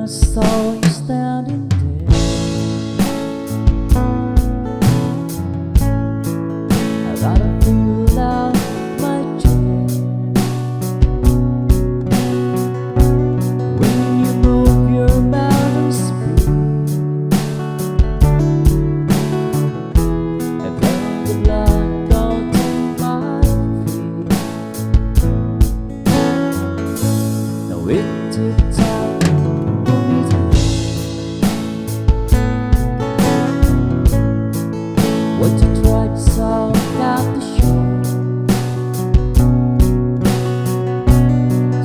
I saw you standing there, I gotta pull out my chair. When you move your mountain speed, I felt the blood go to my feet. No, it took time for me to what you tried to solve out the shore.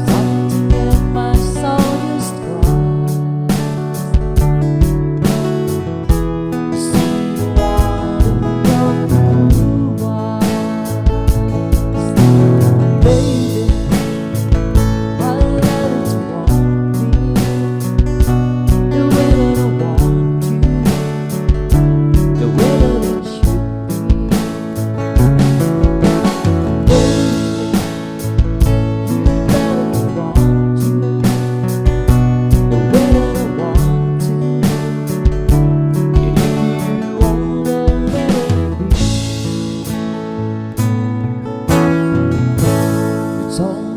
Something in my soul just cries. See the light of your blue eyes, baby. I let it want me the way that I want you, the way that it should be. Baby, you let it want you the way that I want to. Yeah, you wanna let it be. It's all